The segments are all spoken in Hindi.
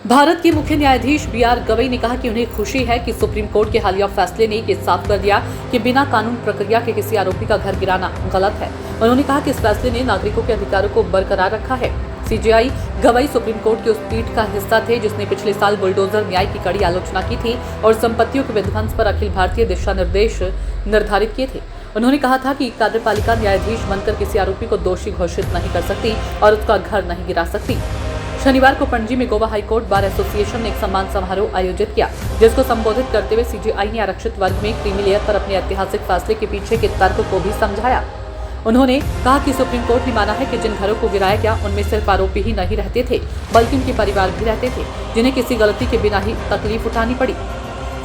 भारत के मुख्य न्यायाधीश बी.आर. गवई ने कहा कि उन्हें खुशी है कि सुप्रीम कोर्ट के हालिया फैसले ने ये साफ कर दिया कि बिना कानून प्रक्रिया के किसी आरोपी का घर गिराना गलत है। उन्होंने कहा कि इस फैसले ने नागरिकों के अधिकारों को बरकरार रखा है। सीजेआई गवई सुप्रीम कोर्ट की उस पीठ का हिस्सा थे जिसने पिछले साल बुलडोजर न्याय की कड़ी आलोचना की थी और संपत्तियों के विध्वंस पर अखिल भारतीय दिशा निर्देश निर्धारित किए थे। उन्होंने कहा था कि कार्यपालिका न्यायाधीश बनकर किसी आरोपी को दोषी घोषित नहीं कर सकती और उसका घर नहीं गिरा सकती। शनिवार को पणजी में गोवा हाईकोर्ट बार एसोसिएशन ने एक सम्मान समारोह आयोजित किया, जिसको संबोधित करते हुए सीजेआई ने आरक्षित वर्ग में क्रीमी लेयर पर अपने ऐतिहासिक फैसले के पीछे के तर्क को भी समझाया। उन्होंने कहा कि सुप्रीम कोर्ट ने माना है कि जिन घरों को गिराया गया उनमें सिर्फ आरोपी ही नहीं रहते थे, बल्कि उनके परिवार भी रहते थे, जिन्हें किसी गलती के बिना ही तकलीफ उठानी पड़ी।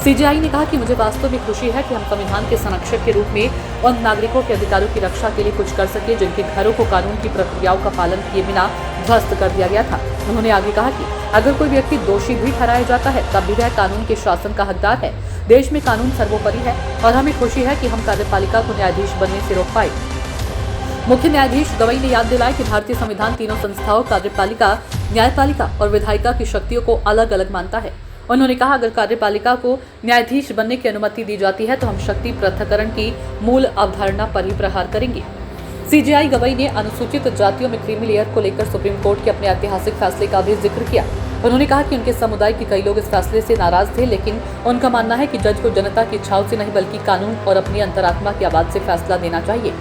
सीजेआई ने कहा कि मुझे वास्तव में खुशी है कि हम संविधान के संरक्षक के रूप में उन नागरिकों के अधिकारों की रक्षा के लिए कुछ कर सके जिनके घरों को कानून की प्रक्रियाओं का पालन किए बिना ध्वस्त कर दिया गया था। उन्होंने आगे कहा कि अगर कोई व्यक्ति दोषी भी ठहराया जाता है तब भी वह कानून के शासन का हकदार है। देश में कानून सर्वोपरि है और हमें खुशी है कि हम कार्यपालिका को न्यायाधीश बनने से रोक पाए। मुख्य न्यायाधीश गवई ने याद दिलाया कि भारतीय संविधान तीनों संस्थाओं कार्यपालिका, न्यायपालिका और विधायिका की शक्तियों को अलग अलग मानता है। उन्होंने कहा अगर कार्यपालिका को न्यायाधीश बनने की अनुमति दी जाती है तो हम शक्ति पृथक्करण की मूल अवधारणा पर ही प्रहार करेंगे। सीजेआई गवई ने अनुसूचित जातियों में क्रीमी लेयर को लेकर सुप्रीम कोर्ट के अपने ऐतिहासिक फैसले का भी जिक्र किया। उन्होंने कहा कि उनके समुदाय के कई लोग इस फैसले से नाराज थे, लेकिन उनका मानना है कि जज को जनता की इच्छाओं से नहीं बल्कि कानून और अपनी अंतरात्मा की आवाज से फैसला देना चाहिए।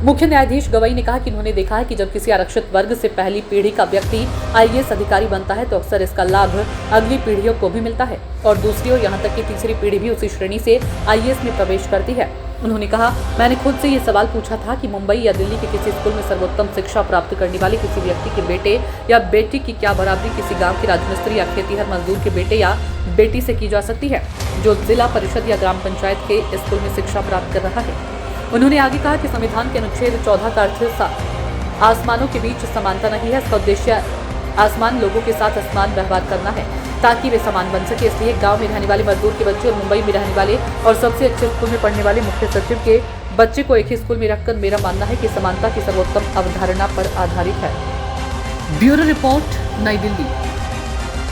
मुख्य न्यायाधीश गवई ने कहा कि उन्होंने देखा है कि जब किसी आरक्षित वर्ग से पहली पीढ़ी का व्यक्ति आईएएस अधिकारी बनता है तो अक्सर इसका लाभ अगली पीढ़ियों को भी मिलता है और दूसरी और यहाँ तक कि तीसरी पीढ़ी भी उसी श्रेणी से आईएएस में प्रवेश करती है। उन्होंने कहा, मैंने खुद से ये सवाल पूछा था कि मुंबई या दिल्ली के किसी स्कूल में सर्वोत्तम शिक्षा प्राप्त करने वाले किसी व्यक्ति के बेटे या बेटी की क्या बराबरी किसी गाँव के राजमिस्त्री या खेतीहर मजदूर के बेटे या बेटी से की जा सकती है जो जिला परिषद या ग्राम पंचायत के स्कूल में शिक्षा प्राप्त कर रहा है। उन्होंने आगे कहा कि संविधान के अनुच्छेद 14 का अर्थ आसमानों के बीच समानता नहीं है। इसका उद्देश्य आसमान लोगों के साथ असमान व्यवहार करना है ताकि वे समान बन सके। इसलिए गांव में रहने वाले मजदूर के बच्चे और मुंबई में रहने वाले और सबसे अच्छे स्कूल में पढ़ने वाले मुख्य सचिव के बच्चे को एक ही स्कूल में रखकर मेरा मानना है कि समानता की सर्वोत्तम अवधारणा पर आधारित है। ब्यूरो रिपोर्ट, नई दिल्ली।